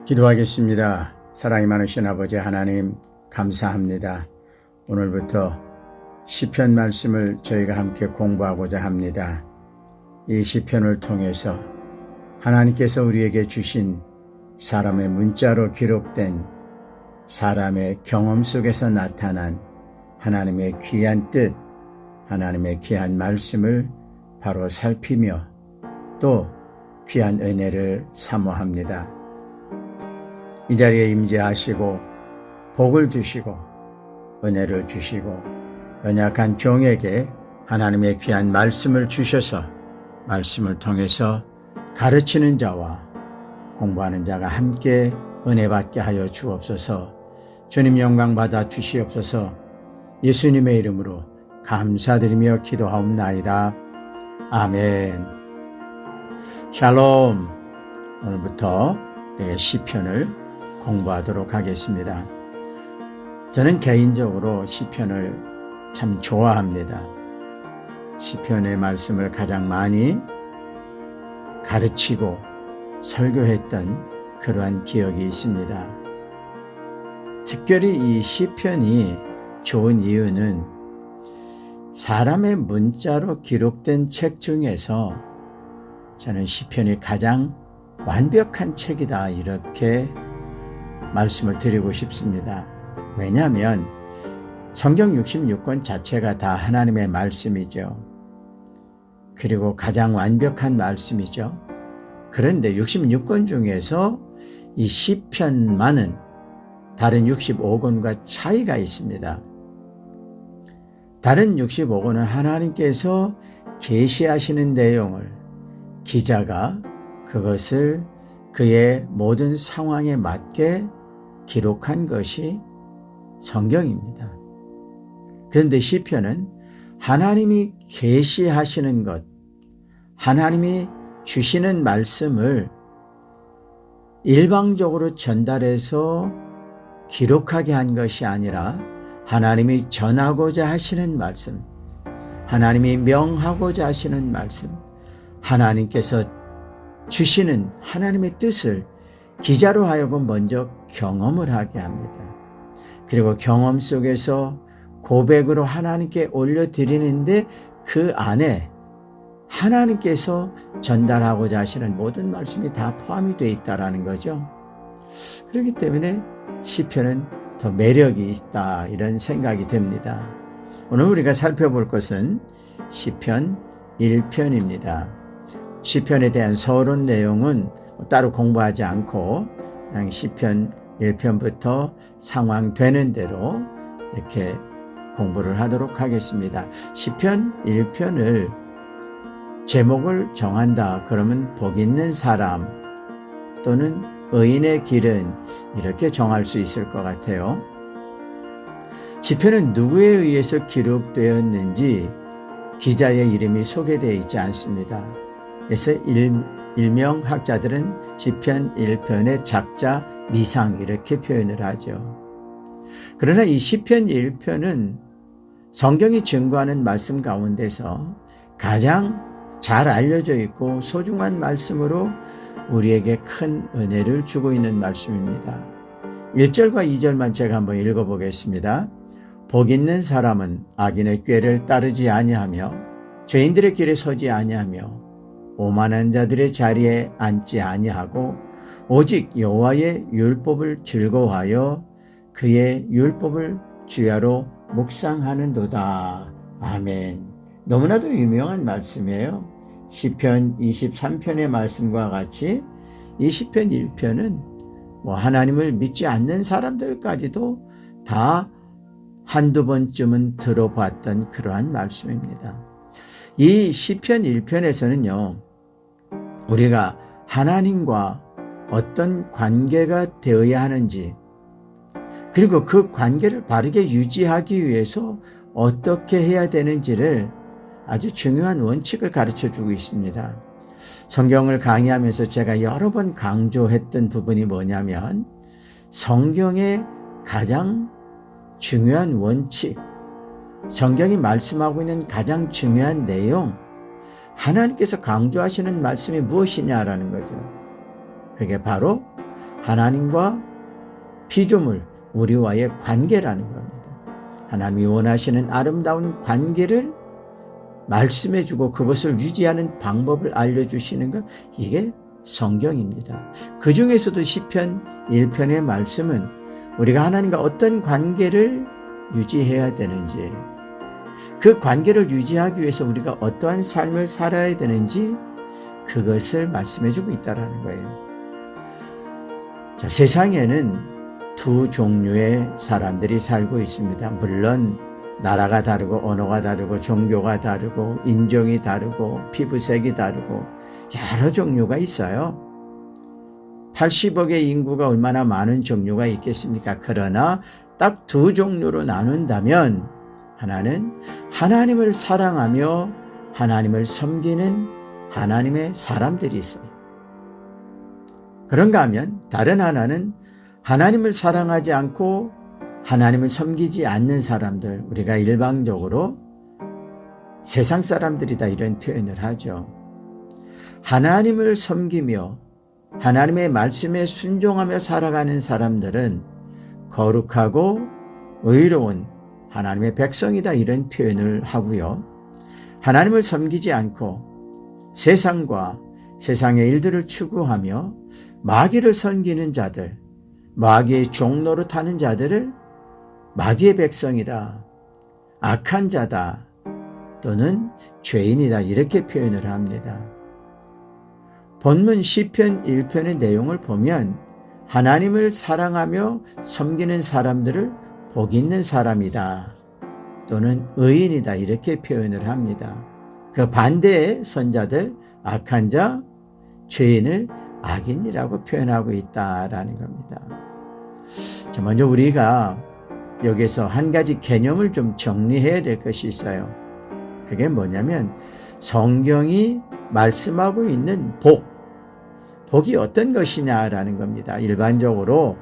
기도하겠습니다. 사랑이 많으신 아버지 하나님 감사합니다. 오늘부터 시편 말씀을 저희가 함께 공부하고자 합니다. 이 시편을 통해서 하나님께서 우리에게 주신 사람의 문자로 기록된 사람의 경험 속에서 나타난 하나님의 귀한 뜻, 하나님의 귀한 말씀을 바로 살피며 또 귀한 은혜를 사모합니다. 이 자리에 임재하시고 복을 주시고 은혜를 주시고 연약한 종에게 하나님의 귀한 말씀을 주셔서 말씀을 통해서 가르치는 자와 공부하는 자가 함께 은혜 받게 하여 주옵소서. 주님 영광 받아 주시옵소서. 예수님의 이름으로 감사드리며 기도하옵나이다. 아멘. 샬롬. 오늘부터 시편을 공부하도록 하겠습니다. 저는 개인적으로 시편을 참 좋아합니다. 시편의 말씀을 가장 많이 가르치고 설교했던 그러한 기억이 있습니다. 특별히 이 시편이 좋은 이유는 사람의 문자로 기록된 책 중에서 저는 시편이 가장 완벽한 책이다 이렇게 말씀을 드리고 싶습니다. 왜냐하면 성경 66권 자체가 다 하나님의 말씀이죠. 그리고 가장 완벽한 말씀이죠. 그런데 66권 중에서 이 시편만은 다른 65권과 차이가 있습니다. 다른 65권은 하나님께서 계시하시는 내용을 기자가 그것을 그의 모든 상황에 맞게 기록한 것이 성경입니다. 그런데 시편은 하나님이 계시하시는 것, 하나님이 주시는 말씀을 일방적으로 전달해서 기록하게 한 것이 아니라 하나님이 전하고자 하시는 말씀, 하나님이 명하고자 하시는 말씀, 하나님께서 주시는 하나님의 뜻을 기자로 하여금 먼저 경험을 하게 합니다. 그리고 경험 속에서 고백으로 하나님께 올려드리는데 그 안에 하나님께서 전달하고자 하시는 모든 말씀이 다 포함이 되어 있다는 거죠. 그렇기 때문에 시편은 더 매력이 있다 이런 생각이 듭니다. 오늘 우리가 살펴볼 것은 시편 1편입니다. 시편에 대한 서론 내용은 따로 공부하지 않고 그냥 시편 1편부터 상황 되는 대로 이렇게 공부를 하도록 하겠습니다. 시편 1편을 제목을 정한다 그러면 복 있는 사람 또는 의인의 길은 이렇게 정할 수 있을 것 같아요. 시편은 누구에 의해서 기록되었는지 기자의 이름이 소개되어 있지 않습니다. 그래서 일명학자들은 시편 1편의 작자 미상 이렇게 표현을 하죠. 그러나 이 시편 1편은 성경이 증거하는 말씀 가운데서 가장 잘 알려져 있고 소중한 말씀으로 우리에게 큰 은혜를 주고 있는 말씀입니다. 1절과 2절만 제가 한번 읽어보겠습니다. 복 있는 사람은 악인의 꾀를 따르지 아니하며 죄인들의 길에 서지 아니하며 오만한 자들의 자리에 앉지 아니하고 오직 여호와의 율법을 즐거워하여 그의 율법을 주야로 묵상하는도다. 아멘. 너무나도 유명한 말씀이에요. 시편 23편의 말씀과 같이 이 시편 1편은 하나님을 믿지 않는 사람들까지도 다 한두 번쯤은 들어봤던 그러한 말씀입니다. 이 시편 1편에서는요, 우리가 하나님과 어떤 관계가 되어야 하는지, 그리고 그 관계를 바르게 유지하기 위해서 어떻게 해야 되는지를 아주 중요한 원칙을 가르쳐주고 있습니다. 성경을 강의하면서 제가 여러 번 강조했던 부분이 뭐냐면 성경의 가장 중요한 원칙, 성경이 말씀하고 있는 가장 중요한 내용, 하나님께서 강조하시는 말씀이 무엇이냐라는 거죠. 그게 바로 하나님과 피조물, 우리와의 관계라는 겁니다. 하나님이 원하시는 아름다운 관계를 말씀해주고 그것을 유지하는 방법을 알려주시는 것, 이게 성경입니다. 그 중에서도 시편 1편의 말씀은 우리가 하나님과 어떤 관계를 유지해야 되는지, 그 관계를 유지하기 위해서 우리가 어떠한 삶을 살아야 되는지 그것을 말씀해주고 있다는 거예요. 자, 세상에는 두 종류의 사람들이 살고 있습니다. 물론 나라가 다르고 언어가 다르고 종교가 다르고 인종이 다르고 피부색이 다르고 여러 종류가 있어요. 80억의 인구가 얼마나 많은 종류가 있겠습니까? 그러나 딱 두 종류로 나눈다면 하나는 하나님을 사랑하며 하나님을 섬기는 하나님의 사람들이 있어요. 그런가 하면 다른 하나는 하나님을 사랑하지 않고 하나님을 섬기지 않는 사람들, 우리가 일방적으로 세상 사람들이다 이런 표현을 하죠. 하나님을 섬기며 하나님의 말씀에 순종하며 살아가는 사람들은 거룩하고 의로운 하나님의 백성이다 이런 표현을 하고요. 하나님을 섬기지 않고 세상과 세상의 일들을 추구하며 마귀를 섬기는 자들, 마귀의 종로로 타는 자들을 마귀의 백성이다, 악한 자다, 또는 죄인이다 이렇게 표현을 합니다. 본문 시편 1편의 내용을 보면 하나님을 사랑하며 섬기는 사람들을 복 있는 사람이다 또는 의인이다 이렇게 표현을 합니다. 그 반대의 선자들, 악한 자, 죄인을 악인이라고 표현하고 있다라는 겁니다. 먼저 우리가 여기서 한 가지 개념을 좀 정리해야 될 것이 있어요. 그게 뭐냐면 성경이 말씀하고 있는 복이 어떤 것이냐라는 겁니다. 일반적으로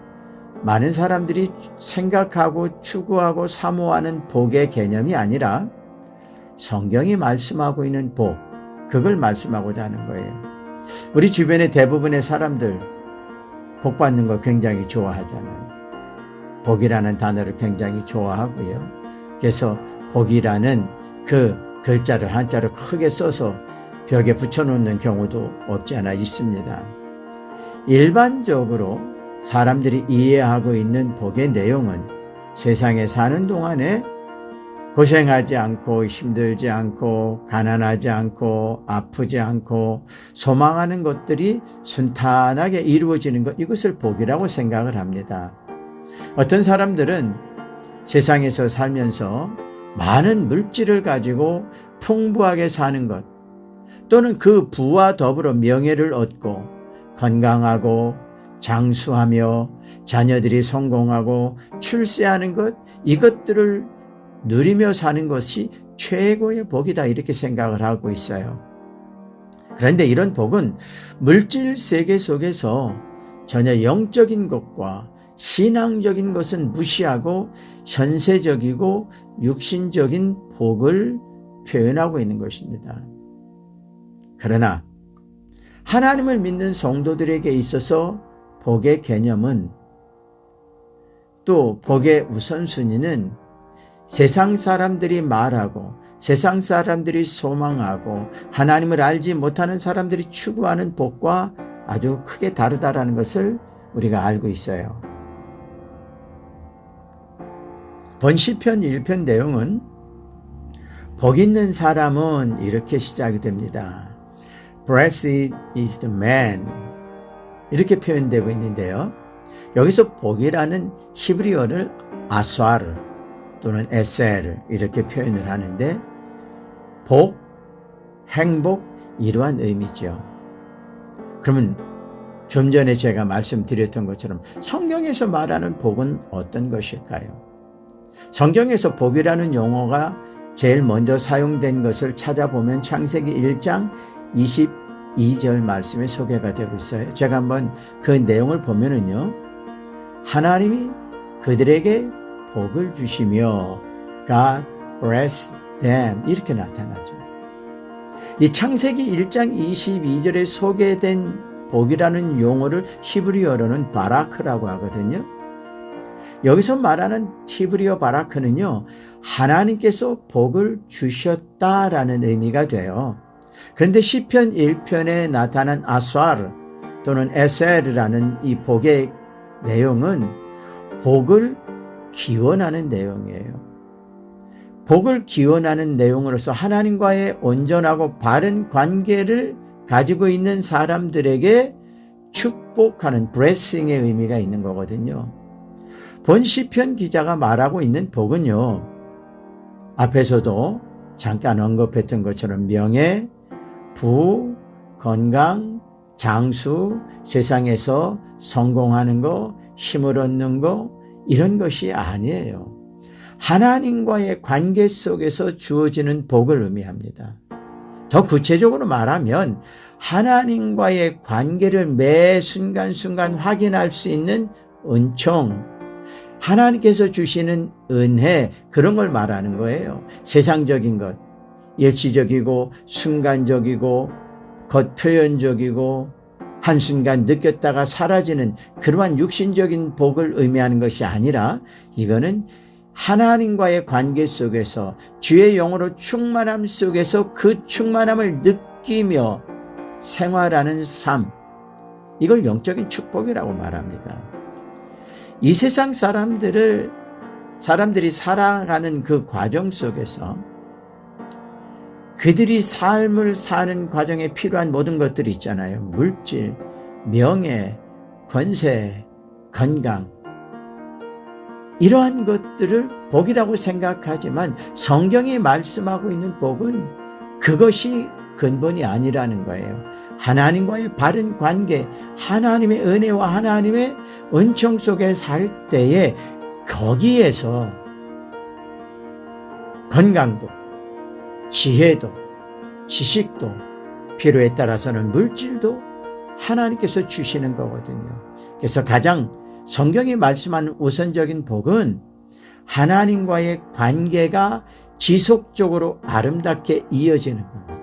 많은 사람들이 생각하고 추구하고 사모하는 복의 개념이 아니라 성경이 말씀하고 있는 복, 그걸 말씀하고자 하는 거예요. 우리 주변의 대부분의 사람들 복 받는 거 굉장히 좋아하잖아요. 복이라는 단어를 굉장히 좋아하고요. 그래서 복이라는 그 글자를 한자로 크게 써서 벽에 붙여놓는 경우도 없지 않아 있습니다. 일반적으로 사람들이 이해하고 있는 복의 내용은 세상에 사는 동안에 고생하지 않고 힘들지 않고 가난하지 않고 아프지 않고 소망하는 것들이 순탄하게 이루어지는 것, 이것을 복이라고 생각을 합니다. 어떤 사람들은 세상에서 살면서 많은 물질을 가지고 풍부하게 사는 것, 또는 그 부와 더불어 명예를 얻고 건강하고 장수하며 자녀들이 성공하고 출세하는 것, 이것들을 누리며 사는 것이 최고의 복이다 이렇게 생각을 하고 있어요. 그런데 이런 복은 물질 세계 속에서 전혀 영적인 것과 신앙적인 것은 무시하고 현세적이고 육신적인 복을 표현하고 있는 것입니다. 그러나 하나님을 믿는 성도들에게 있어서 복의 개념은, 또 복의 우선순위는 세상 사람들이 말하고 세상 사람들이 소망하고 하나님을 알지 못하는 사람들이 추구하는 복과 아주 크게 다르다라는 것을 우리가 알고 있어요. 본 시편 1편 내용은 복 있는 사람은 이렇게 시작이 됩니다. Blessed is the man, 이렇게 표현되고 있는데요. 여기서 복이라는 히브리어를 아스와르 또는 에셀 이렇게 표현을 하는데, 복, 행복, 이러한 의미죠. 그러면 좀 전에 제가 말씀드렸던 것처럼 성경에서 말하는 복은 어떤 것일까요? 성경에서 복이라는 용어가 제일 먼저 사용된 것을 찾아보면 창세기 1장 22절 말씀에 소개가 되고 있어요. 제가 한번 그 내용을 보면은요, 하나님이 그들에게 복을 주시며 God bless them 이렇게 나타나죠. 이 창세기 1장 22절에 소개된 복이라는 용어를 히브리어로는 바라크라고 하거든요. 여기서 말하는 히브리어 바라크는요, 하나님께서 복을 주셨다라는 의미가 돼요. 그런데 시편 1편에 나타난 아수아르 또는 에셀이라는 이 복의 내용은 복을 기원하는 내용이에요. 복을 기원하는 내용으로서 하나님과의 온전하고 바른 관계를 가지고 있는 사람들에게 축복하는 blessing의 의미가 있는 거거든요. 본 시편 기자가 말하고 있는 복은요, 앞에서도 잠깐 언급했던 것처럼 명예, 부, 건강, 장수, 세상에서 성공하는 거, 힘을 얻는 거, 이런 것이 아니에요. 하나님과의 관계 속에서 주어지는 복을 의미합니다. 더 구체적으로 말하면 하나님과의 관계를 매 순간순간 확인할 수 있는 은총, 하나님께서 주시는 은혜, 그런 걸 말하는 거예요. 세상적인 것, 일시적이고 순간적이고 겉표현적이고 한순간 느꼈다가 사라지는 그러한 육신적인 복을 의미하는 것이 아니라, 이거는 하나님과의 관계 속에서 주의 영으로 충만함 속에서 그 충만함을 느끼며 생활하는 삶, 이걸 영적인 축복이라고 말합니다. 이 세상 사람들이 살아가는 그 과정 속에서 그들이 삶을 사는 과정에 필요한 모든 것들이 있잖아요. 물질, 명예, 권세, 건강, 이러한 것들을 복이라고 생각하지만 성경이 말씀하고 있는 복은 그것이 근본이 아니라는 거예요. 하나님과의 바른 관계, 하나님의 은혜와 하나님의 은총 속에 살 때에 거기에서 건강도, 지혜도, 지식도, 필요에 따라서는 물질도 하나님께서 주시는 거거든요. 그래서 가장 성경이 말씀하는 우선적인 복은 하나님과의 관계가 지속적으로 아름답게 이어지는 겁니다.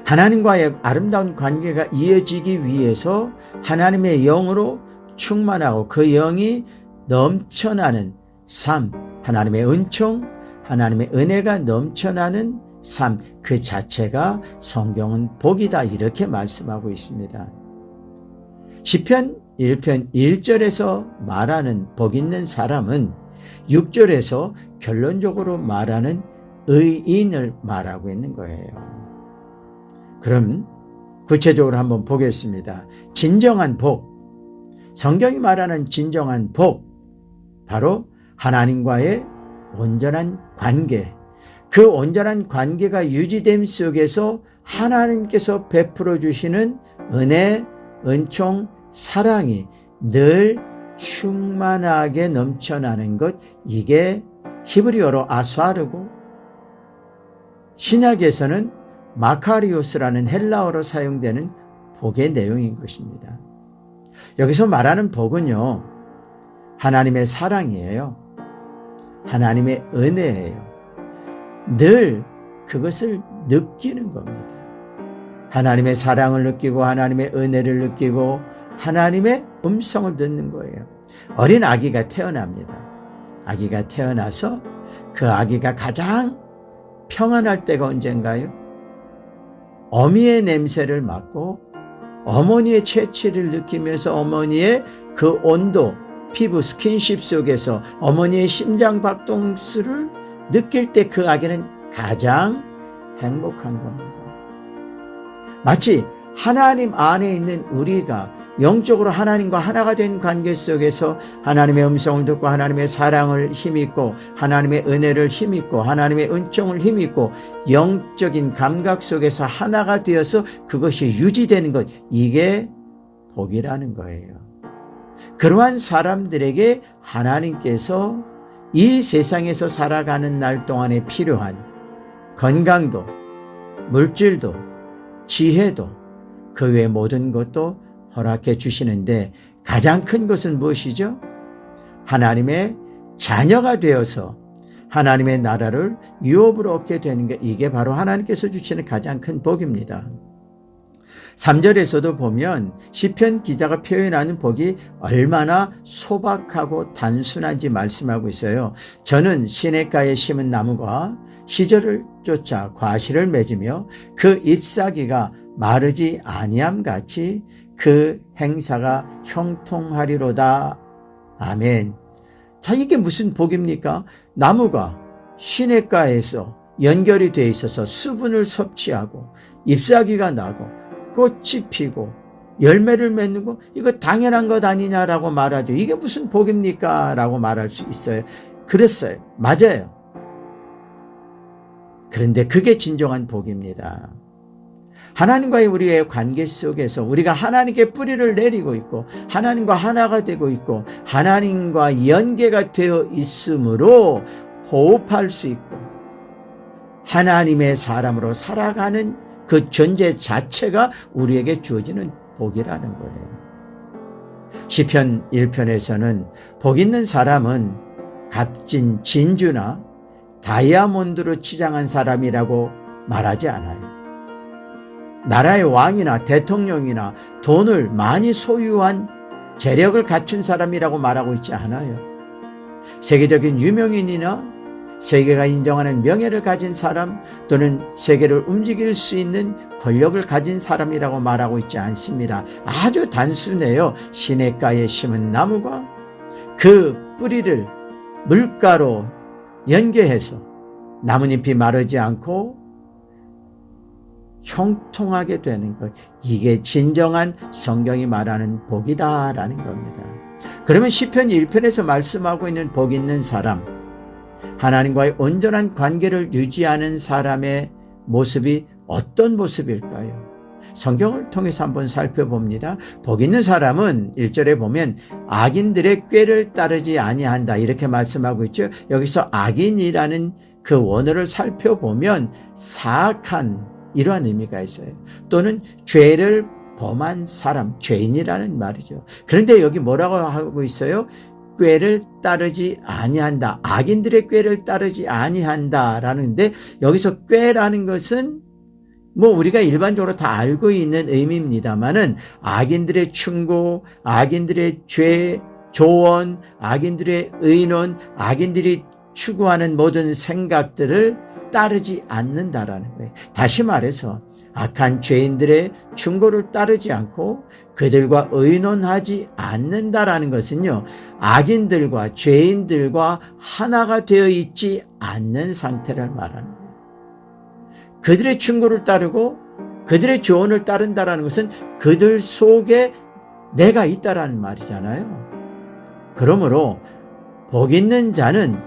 하나님과의 아름다운 관계가 이어지기 위해서 하나님의 영으로 충만하고 그 영이 넘쳐나는 삶, 하나님의 은총, 하나님의 은혜가 넘쳐나는 삶, 그 자체가 성경은 복이다, 이렇게 말씀하고 있습니다. 시편 1편 1절에서 말하는 복 있는 사람은 6절에서 결론적으로 말하는 의인을 말하고 있는 거예요. 그럼 구체적으로 한번 보겠습니다. 진정한 복, 성경이 말하는 진정한 복, 바로 하나님과의 온전한 관계, 그 온전한 관계가 유지됨 속에서 하나님께서 베풀어 주시는 은혜, 은총, 사랑이 늘 충만하게 넘쳐나는 것, 이게 히브리어로 아수아르고 신약에서는 마카리오스라는 헬라어로 사용되는 복의 내용인 것입니다. 여기서 말하는 복은요, 하나님의 사랑이에요. 하나님의 은혜예요. 늘 그것을 느끼는 겁니다. 하나님의 사랑을 느끼고 하나님의 은혜를 느끼고 하나님의 음성을 듣는 거예요. 어린 아기가 태어납니다. 아기가 태어나서 그 아기가 가장 평안할 때가 언젠가요? 어미의 냄새를 맡고 어머니의 채취를 느끼면서 어머니의 그 온도, 피부, 스킨십 속에서 어머니의 심장 박동수를 느낄 때 그 아기는 가장 행복한 겁니다. 마치 하나님 안에 있는 우리가 영적으로 하나님과 하나가 된 관계 속에서 하나님의 음성을 듣고 하나님의 사랑을 힘입고 하나님의 은혜를 힘입고 하나님의 은총을 힘입고 영적인 감각 속에서 하나가 되어서 그것이 유지되는 것, 이게 복이라는 거예요. 그러한 사람들에게 하나님께서 이 세상에서 살아가는 날 동안에 필요한 건강도, 물질도, 지혜도, 그 외 모든 것도 허락해 주시는데, 가장 큰 것은 무엇이죠? 하나님의 자녀가 되어서 하나님의 나라를 유업으로 얻게 되는 게, 이게 바로 하나님께서 주시는 가장 큰 복입니다. 3절에서도 보면 시편 기자가 표현하는 복이 얼마나 소박하고 단순한지 말씀하고 있어요. 저는 시냇가에 심은 나무가 시절을 쫓아 과실을 맺으며 그 잎사귀가 마르지 아니함 같이 그 행사가 형통하리로다. 아멘. 자, 이게 무슨 복입니까? 나무가 시냇가에서 연결이 되어 있어서 수분을 섭취하고 잎사귀가 나고 꽃이 피고 열매를 맺는 거, 이거 당연한 것 아니냐라고 말하죠. 이게 무슨 복입니까? 라고 말할 수 있어요. 그랬어요. 맞아요. 그런데 그게 진정한 복입니다. 하나님과의 우리의 관계 속에서 우리가 하나님께 뿌리를 내리고 있고 하나님과 하나가 되고 있고 하나님과 연계가 되어 있으므로 호흡할 수 있고 하나님의 사람으로 살아가는 그 존재 자체가 우리에게 주어지는 복이라는 거예요. 시편 1편에서는 복 있는 사람은 값진 진주나 다이아몬드로 치장한 사람이라고 말하지 않아요. 나라의 왕이나 대통령이나 돈을 많이 소유한 재력을 갖춘 사람이라고 말하고 있지 않아요. 세계적인 유명인이나 세계가 인정하는 명예를 가진 사람 또는 세계를 움직일 수 있는 권력을 가진 사람이라고 말하고 있지 않습니다. 아주 단순해요. 시냇가에 심은 나무가 그 뿌리를 물가로 연계해서 나뭇잎이 마르지 않고 형통하게 되는 것, 이게 진정한 성경이 말하는 복이다라는 겁니다. 그러면 시편 1편에서 말씀하고 있는 복 있는 사람, 하나님과의 온전한 관계를 유지하는 사람의 모습이 어떤 모습일까요? 성경을 통해서 한번 살펴봅니다. 복 있는 사람은 1절에 보면 악인들의 꾀를 따르지 아니한다 이렇게 말씀하고 있죠. 여기서 악인이라는 그 원어를 살펴보면 사악한 이러한 의미가 있어요. 또는 죄를 범한 사람, 죄인이라는 말이죠. 그런데 여기 뭐라고 하고 있어요? 꾀를 따르지 아니한다. 악인들의 꾀를 따르지 아니한다라는데 여기서 꾀라는 것은 뭐 우리가 일반적으로 다 알고 있는 의미입니다만은 악인들의 충고, 악인들의 죄, 조언, 악인들의 의논, 악인들이 추구하는 모든 생각들을 따르지 않는다라는 거예요. 다시 말해서 악한 죄인들의 충고를 따르지 않고 그들과 의논하지 않는다라는 것은요, 악인들과 죄인들과 하나가 되어 있지 않는 상태를 말하는 거예요. 그들의 충고를 따르고 그들의 조언을 따른다라는 것은 그들 속에 내가 있다라는 말이잖아요. 그러므로 복 있는 자는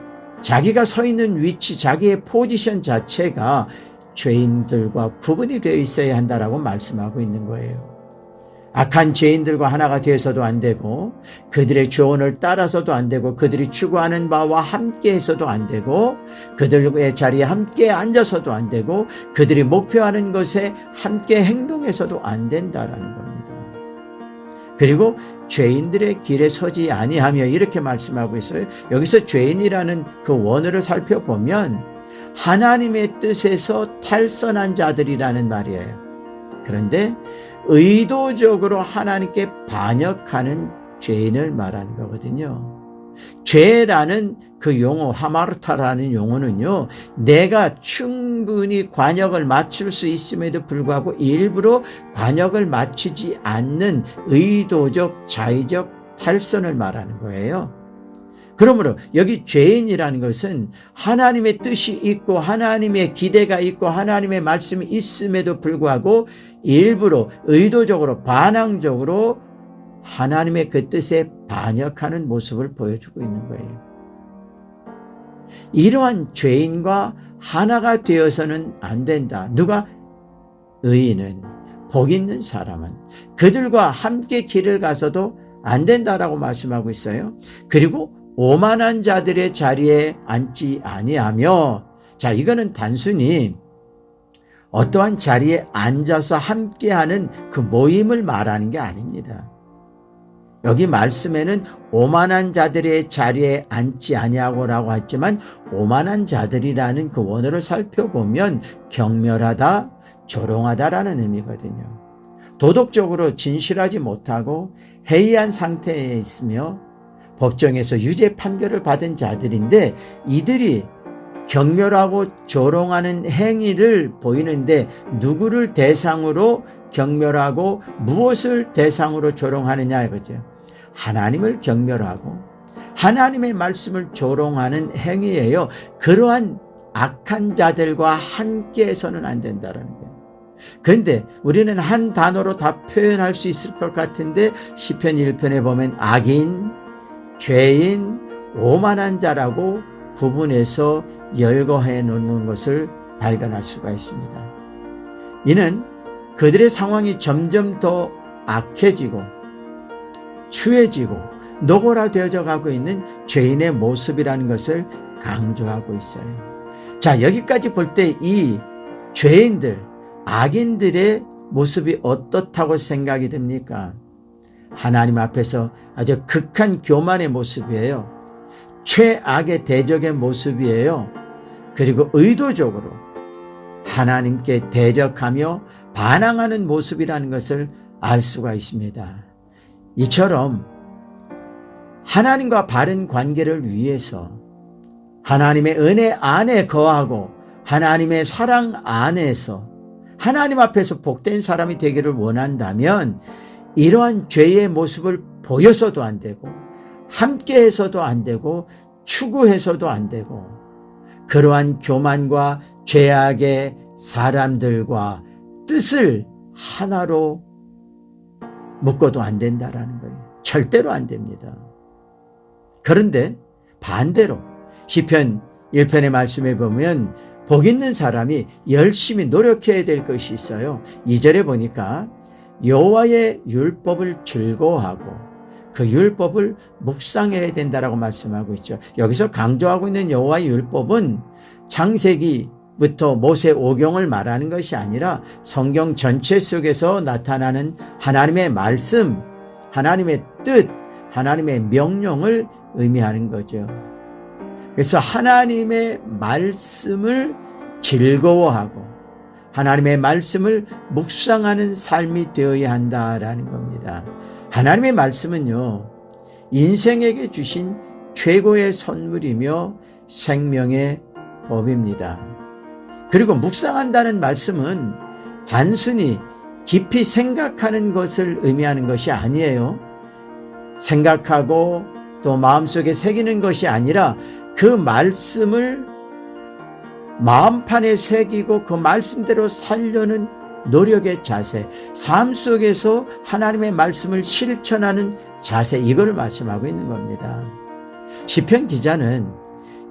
자기가 서 있는 위치, 자기의 포지션 자체가 죄인들과 구분이 되어 있어야 한다라고 말씀하고 있는 거예요. 악한 죄인들과 하나가 되어서도 안 되고 그들의 조언을 따라서도 안 되고 그들이 추구하는 바와 함께 해서도 안 되고 그들의 자리에 함께 앉아서도 안 되고 그들이 목표하는 것에 함께 행동해서도 안 된다라는 겁니다. 그리고 죄인들의 길에 서지 아니하며 이렇게 말씀하고 있어요. 여기서 죄인이라는 그 원어를 살펴보면 하나님의 뜻에서 탈선한 자들이라는 말이에요. 그런데 의도적으로 하나님께 반역하는 죄인을 말하는 거거든요. 죄라는 그 용어, 하마르타라는 용어는요, 내가 충분히 관역을 맞출 수 있음에도 불구하고 일부러 관역을 맞추지 않는 의도적, 자의적 탈선을 말하는 거예요. 그러므로 여기 죄인이라는 것은 하나님의 뜻이 있고 하나님의 기대가 있고 하나님의 말씀이 있음에도 불구하고 일부러 의도적으로 반항적으로 하나님의 그 뜻에 반역하는 모습을 보여주고 있는 거예요. 이러한 죄인과 하나가 되어서는 안 된다. 누가? 의인은, 복 있는 사람은 그들과 함께 길을 가서도 안 된다라고 말씀하고 있어요. 그리고 오만한 자들의 자리에 앉지 아니하며, 자, 이거는 단순히 어떠한 자리에 앉아서 함께하는 그 모임을 말하는 게 아닙니다. 여기 말씀에는 오만한 자들의 자리에 앉지 아니하고라고 했지만 오만한 자들이라는 그 원어를 살펴보면 경멸하다, 조롱하다라는 의미거든요. 도덕적으로 진실하지 못하고 해이한 상태에 있으며 법정에서 유죄 판결을 받은 자들인데, 이들이 경멸하고 조롱하는 행위를 보이는데 누구를 대상으로 경멸하고 무엇을 대상으로 조롱하느냐 이거죠. 하나님을 경멸하고 하나님의 말씀을 조롱하는 행위예요. 그러한 악한 자들과 함께해서는 안 된다는 거예요. 그런데 우리는 한 단어로 다 표현할 수 있을 것 같은데, 시편 1편에 보면 악인, 죄인, 오만한 자라고 구분해서 열거해 놓는 것을 발견할 수가 있습니다. 이는 그들의 상황이 점점 더 악해지고 추해지고 노골화되어져 가고 있는 죄인의 모습이라는 것을 강조하고 있어요. 자, 여기까지 볼 때 이 죄인들, 악인들의 모습이 어떻다고 생각이 됩니까? 하나님 앞에서 아주 극한 교만의 모습이에요. 최악의 대적의 모습이에요. 그리고 의도적으로 하나님께 대적하며 반항하는 모습이라는 것을 알 수가 있습니다. 이처럼 하나님과 바른 관계를 위해서 하나님의 은혜 안에 거하고 하나님의 사랑 안에서 하나님 앞에서 복된 사람이 되기를 원한다면, 이러한 죄의 모습을 보여서도 안 되고 함께해서도 안 되고 추구해서도 안 되고, 그러한 교만과 죄악의 사람들과 뜻을 하나로 묶어도 안 된다라는 거예요. 절대로 안 됩니다. 그런데 반대로 시편 1편의 말씀에 보면 복 있는 사람이 열심히 노력해야 될 것이 있어요. 2절에 보니까 여호와의 율법을 즐거워하고 그 율법을 묵상해야 된다라고 말씀하고 있죠. 여기서 강조하고 있는 여호와의 율법은 창세기부터 모세 오경을 말하는 것이 아니라 성경 전체 속에서 나타나는 하나님의 말씀, 하나님의 뜻, 하나님의 명령을 의미하는 거죠. 그래서 하나님의 말씀을 즐거워하고 하나님의 말씀을 묵상하는 삶이 되어야 한다라는 겁니다. 하나님의 말씀은요, 인생에게 주신 최고의 선물이며 생명의 법입니다. 그리고 묵상한다는 말씀은 단순히 깊이 생각하는 것을 의미하는 것이 아니에요. 생각하고 또 마음속에 새기는 것이 아니라 그 말씀을 마음판에 새기고 그 말씀대로 살려는 노력의 자세, 삶 속에서 하나님의 말씀을 실천하는 자세, 이걸 말씀하고 있는 겁니다. 시편 기자는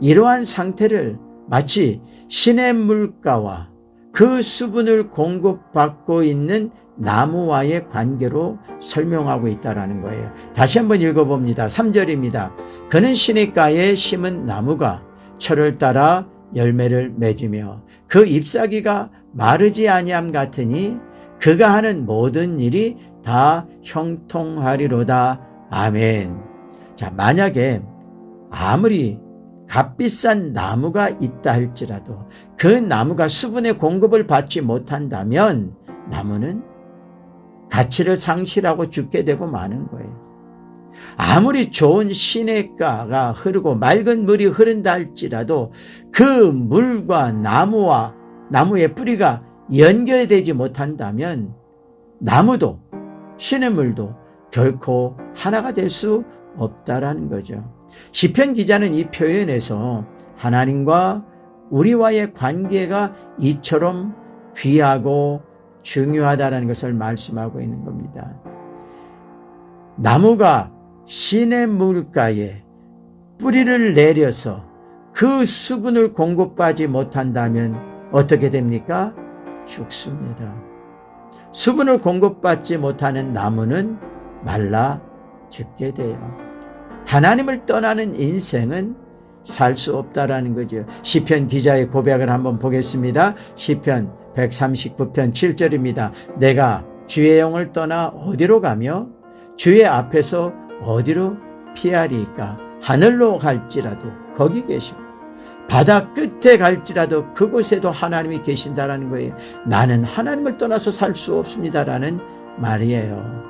이러한 상태를 마치 신의 물가와 그 수분을 공급받고 있는 나무와의 관계로 설명하고 있다는 거예요. 다시 한번 읽어봅니다. 3절입니다. 그는 시냇가에 심은 나무가 철을 따라 열매를 맺으며 그 잎사귀가 마르지 아니함 같으니 그가 하는 모든 일이 다 형통하리로다. 아멘. 자, 만약에 아무리 값비싼 나무가 있다 할지라도 그 나무가 수분의 공급을 받지 못한다면 나무는 가치를 상실하고 죽게 되고 마는 거예요. 아무리 좋은 시냇가가 흐르고 맑은 물이 흐른다 할지라도 그 물과 나무의 뿌리가 연결되지 못한다면 나무도 시냇물도 결코 하나가 될 수 없다라는 거죠. 시편 기자는 이 표현에서 하나님과 우리와의 관계가 이처럼 귀하고 중요하다는 것을 말씀하고 있는 겁니다. 나무가 시냇물가에 뿌리를 내려서 그 수분을 공급받지 못한다면 어떻게 됩니까? 죽습니다. 수분을 공급받지 못하는 나무는 말라 죽게 돼요. 하나님을 떠나는 인생은 살 수 없다라는 거죠. 시편 기자의 고백을 한번 보겠습니다. 시편 139편 7절입니다. 내가 주의 영을 떠나 어디로 가며 주의 앞에서 어디로 피하리까? 하늘로 갈지라도 거기 계시고 바다 끝에 갈지라도 그곳에도 하나님이 계신다라는 거예요. 나는 하나님을 떠나서 살 수 없습니다라는 말이에요.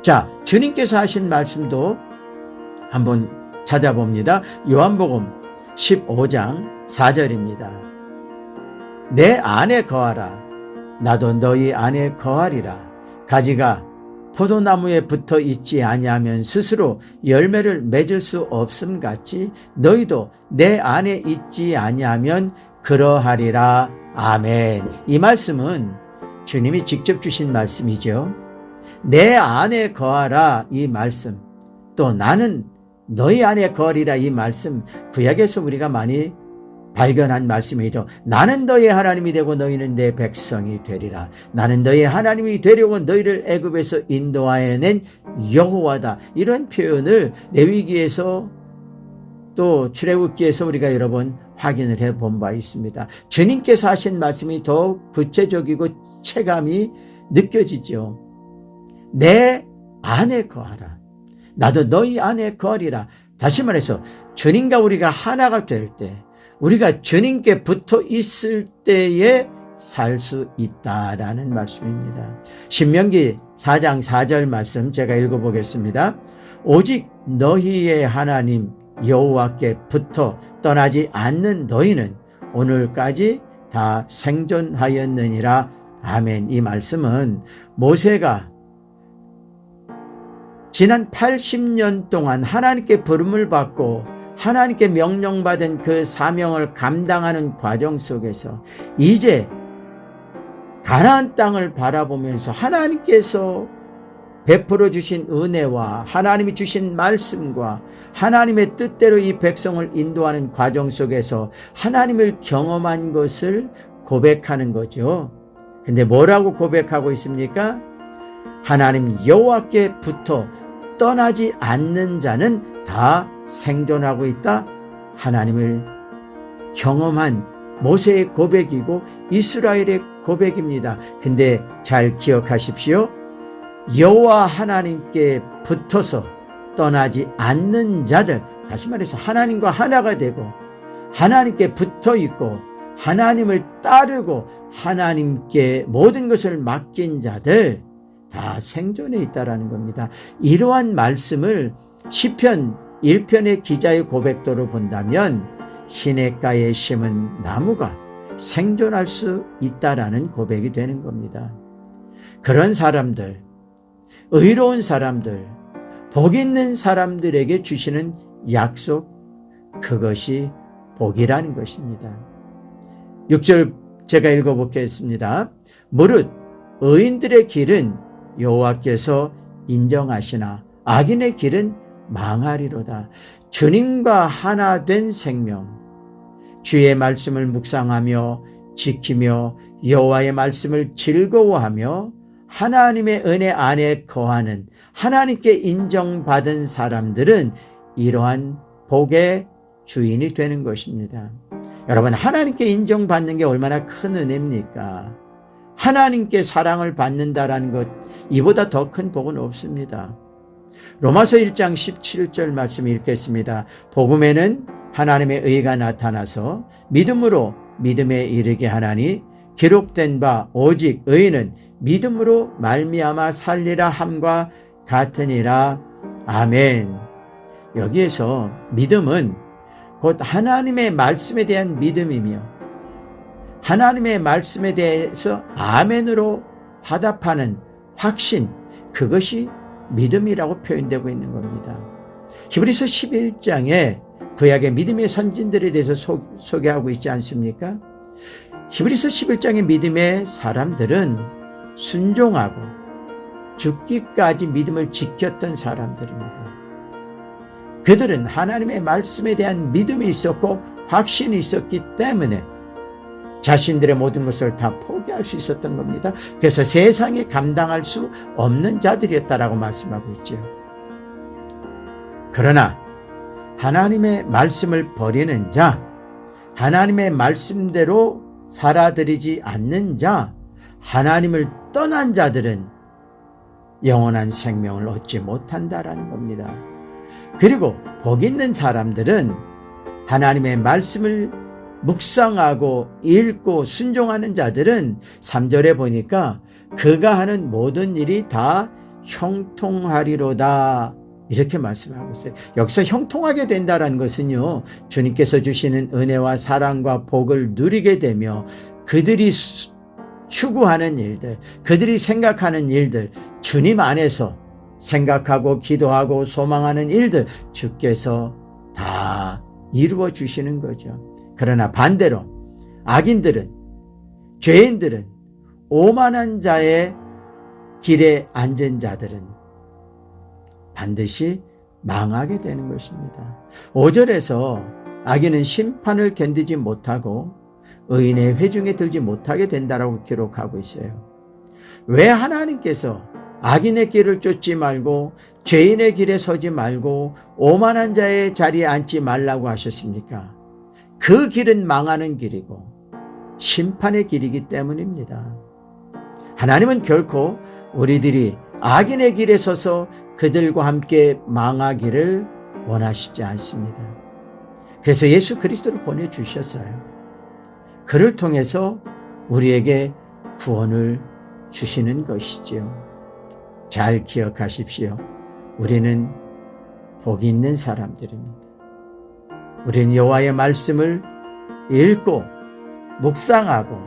자, 주님께서 하신 말씀도 한번 찾아봅니다. 요한복음 15장 4절입니다. 내 안에 거하라. 나도 너희 안에 거하리라. 가지가 포도나무에 붙어 있지 아니하면 스스로 열매를 맺을 수 없음 같이 너희도 내 안에 있지 아니하면 그러하리라. 아멘. 이 말씀은 주님이 직접 주신 말씀이죠. 내 안에 거하라 이 말씀, 또 나는 너희 안에 거하리라 이 말씀, 구약에서 우리가 많이 발견한 말씀이죠. 나는 너희 하나님이 되고 너희는 내 백성이 되리라. 나는 너희 하나님이 되려고 너희를 애굽에서 인도하여 낸 여호와다. 이런 표현을 레위기에서 또 출애굽기에서 우리가 여러 번 확인을 해본 바 있습니다. 주님께서 하신 말씀이 더욱 구체적이고 체감이 느껴지죠. 내 안에 거하라. 나도 너희 안에 거하리라. 다시 말해서 주님과 우리가 하나가 될 때, 우리가 주님께 붙어 있을 때에 살 수 있다라는 말씀입니다. 신명기 4장 4절 말씀 제가 읽어보겠습니다. 오직 너희의 하나님 여호와께 붙어 떠나지 않는 너희는 오늘까지 다 생존하였느니라. 아멘. 이 말씀은 모세가 지난 80년 동안 하나님께 부름을 받고 하나님께 명령받은 그 사명을 감당하는 과정 속에서 이제 가나안 땅을 바라보면서 하나님께서 베풀어 주신 은혜와 하나님이 주신 말씀과 하나님의 뜻대로 이 백성을 인도하는 과정 속에서 하나님을 경험한 것을 고백하는 거죠. 근데 뭐라고 고백하고 있습니까? 하나님 여호와께 붙어 떠나지 않는 자는 다 생존하고 있다. 하나님을 경험한 모세의 고백이고 이스라엘의 고백입니다. 근데 잘 기억하십시오. 여호와 하나님께 붙어서 떠나지 않는 자들, 다시 말해서 하나님과 하나가 되고 하나님께 붙어 있고 하나님을 따르고 하나님께 모든 것을 맡긴 자들 다 생존해 있다라는 겁니다. 이러한 말씀을 시편 1편의 기자의 고백도로 본다면 시냇가에 심은 나무가 생존할 수 있다라는 고백이 되는 겁니다. 그런 사람들, 의로운 사람들, 복 있는 사람들에게 주시는 약속, 그것이 복이라는 것입니다. 6절 제가 읽어보겠습니다. 무릇 의인들의 길은 여호와께서 인정하시나 악인의 길은 망하리로다. 주님과 하나 된 생명, 주의 말씀을 묵상하며 지키며 여호와의 말씀을 즐거워하며 하나님의 은혜 안에 거하는 하나님께 인정받은 사람들은 이러한 복의 주인이 되는 것입니다. 여러분, 하나님께 인정받는 게 얼마나 큰 은혜입니까? 하나님께 사랑을 받는다라는 것, 이보다 더 큰 복은 없습니다. 로마서 1장 17절 말씀 읽겠습니다. 복음에는 하나님의 의가 나타나서 믿음으로 믿음에 이르게 하나니 기록된 바 오직 의인은 믿음으로 말미암아 살리라 함과 같으니라. 아멘. 여기에서 믿음은 곧 하나님의 말씀에 대한 믿음이며 하나님의 말씀에 대해서 아멘으로 화답하는 확신, 그것이 믿음이라고 표현되고 있는 겁니다. 히브리서 11장에 구약의 믿음의 선진들에 대해서 소개하고 있지 않습니까? 히브리서 11장의 믿음의 사람들은 순종하고 죽기까지 믿음을 지켰던 사람들입니다. 그들은 하나님의 말씀에 대한 믿음이 있었고 확신이 있었기 때문에 자신들의 모든 것을 다 포기할 수 있었던 겁니다. 그래서 세상에 감당할 수 없는 자들이었다라고 말씀하고 있죠. 그러나 하나님의 말씀을 버리는 자, 하나님의 말씀대로 살아들이지 않는 자, 하나님을 떠난 자들은 영원한 생명을 얻지 못한다라는 겁니다. 그리고 복 있는 사람들은 하나님의 말씀을 묵상하고 읽고 순종하는 자들은 3절에 보니까 그가 하는 모든 일이 다 형통하리로다. 이렇게 말씀하고 있어요. 여기서 형통하게 된다는 것은요, 주님께서 주시는 은혜와 사랑과 복을 누리게 되며 그들이 추구하는 일들, 그들이 생각하는 일들, 주님 안에서 생각하고 기도하고 소망하는 일들 주께서 다 이루어 주시는 거죠. 그러나 반대로 악인들은, 죄인들은, 오만한 자의 길에 앉은 자들은 반드시 망하게 되는 것입니다. 5절에서 악인은 심판을 견디지 못하고 의인의 회중에 들지 못하게 된다라고 기록하고 있어요. 왜 하나님께서 악인의 길을 쫓지 말고 죄인의 길에 서지 말고 오만한 자의 자리에 앉지 말라고 하셨습니까? 그 길은 망하는 길이고 심판의 길이기 때문입니다. 하나님은 결코 우리들이 악인의 길에 서서 그들과 함께 망하기를 원하시지 않습니다. 그래서 예수 그리스도를 보내주셨어요. 그를 통해서 우리에게 구원을 주시는 것이지요. 잘 기억하십시오. 우리는 복이 있는 사람들입니다. 우리는 여호와의 말씀을 읽고 묵상하고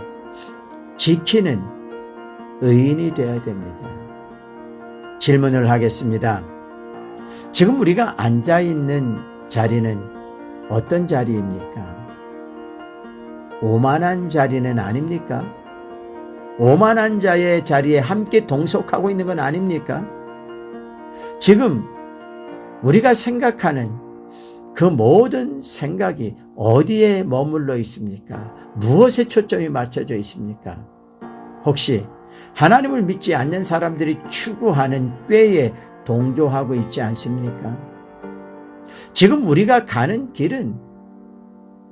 지키는 의인이 되어야 됩니다. 질문을 하겠습니다. 지금 우리가 앉아있는 자리는 어떤 자리입니까? 오만한 자리는 아닙니까? 오만한 자의 자리에 함께 동석하고 있는 건 아닙니까? 지금 우리가 생각하는 그 모든 생각이 어디에 머물러 있습니까? 무엇에 초점이 맞춰져 있습니까? 혹시 하나님을 믿지 않는 사람들이 추구하는 꾀에 동조하고 있지 않습니까? 지금 우리가 가는 길은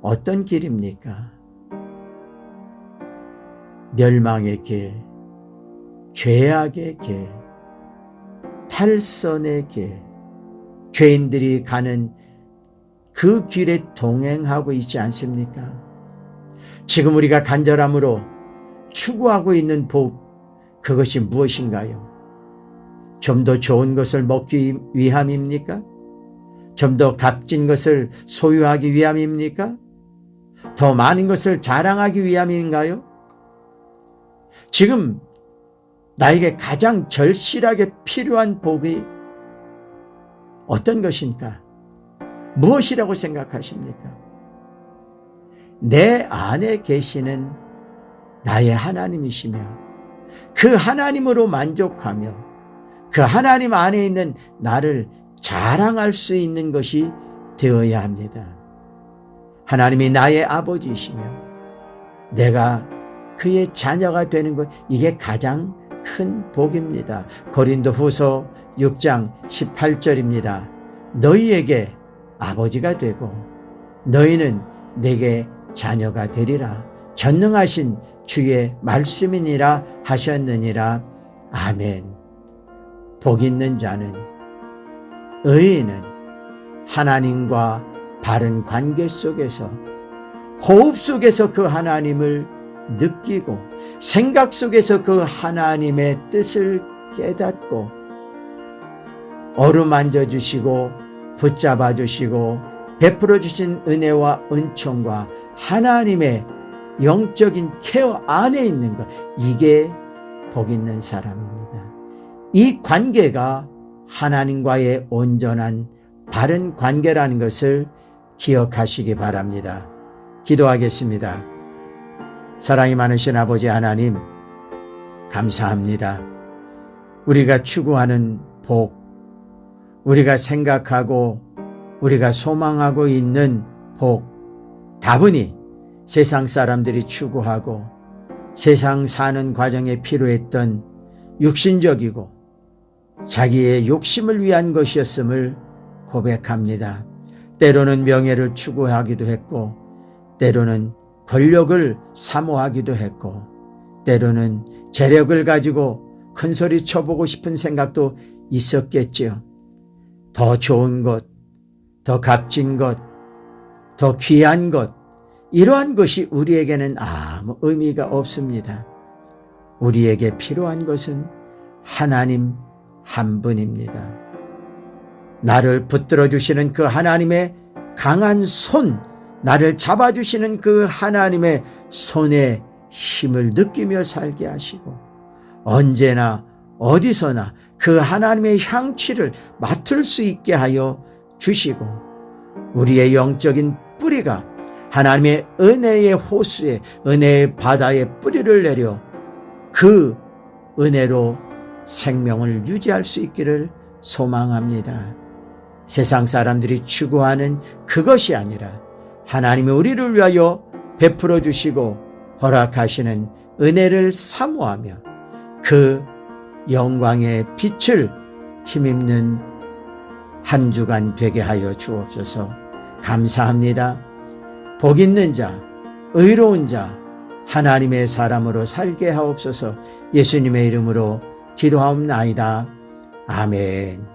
어떤 길입니까? 멸망의 길, 죄악의 길, 탈선의 길, 죄인들이 가는 그 길에 동행하고 있지 않습니까? 지금 우리가 간절함으로 추구하고 있는 복, 그것이 무엇인가요? 좀 더 좋은 것을 먹기 위함입니까? 좀 더 값진 것을 소유하기 위함입니까? 더 많은 것을 자랑하기 위함인가요? 지금 나에게 가장 절실하게 필요한 복이 어떤 것입니까? 무엇이라고 생각하십니까? 내 안에 계시는 나의 하나님이시며 그 하나님으로 만족하며 그 하나님 안에 있는 나를 자랑할 수 있는 것이 되어야 합니다. 하나님이 나의 아버지이시며 내가 그의 자녀가 되는 것, 이게 가장 큰 복입니다. 고린도후서 6장 18절입니다. 너희에게 아버지가 되고 너희는 내게 자녀가 되리라. 전능하신 주의 말씀이니라 하셨느니라. 아멘. 복 있는 자는, 의인은 하나님과 바른 관계 속에서, 호흡 속에서 그 하나님을 느끼고 생각 속에서 그 하나님의 뜻을 깨닫고 어루만져 주시고 붙잡아 주시고 베풀어 주신 은혜와 은총과 하나님의 영적인 케어 안에 있는 것, 이게 복 있는 사람입니다. 이 관계가 하나님과의 온전한 바른 관계라는 것을 기억하시기 바랍니다. 기도하겠습니다. 사랑이 많으신 아버지 하나님, 감사합니다. 우리가 추구하는 복, 우리가 생각하고 우리가 소망하고 있는 복, 다분히 세상 사람들이 추구하고 세상 사는 과정에 필요했던 육신적이고 자기의 욕심을 위한 것이었음을 고백합니다. 때로는 명예를 추구하기도 했고 때로는 권력을 사모하기도 했고 때로는 재력을 가지고 큰 소리 쳐보고 싶은 생각도 있었겠지요. 더 좋은 것, 더 값진 것, 더 귀한 것, 이러한 것이 우리에게는 아무 의미가 없습니다. 우리에게 필요한 것은 하나님 한 분입니다. 나를 붙들어 주시는 그 하나님의 강한 손, 나를 잡아주시는 그 하나님의 손에 힘을 느끼며 살게 하시고 언제나 어디서나 그 하나님의 향취를 맡을 수 있게 하여 주시고 우리의 영적인 뿌리가 하나님의 은혜의 호수에 은혜의 바다에 뿌리를 내려 그 은혜로 생명을 유지할 수 있기를 소망합니다. 세상 사람들이 추구하는 그것이 아니라 하나님이 우리를 위하여 베풀어 주시고 허락하시는 은혜를 사모하며 그 영광의 빛을 힘입는 한 주간 되게 하여 주옵소서. 감사합니다. 복 있는 자, 의로운 자, 하나님의 사람으로 살게 하옵소서. 예수님의 이름으로 기도하옵나이다. 아멘.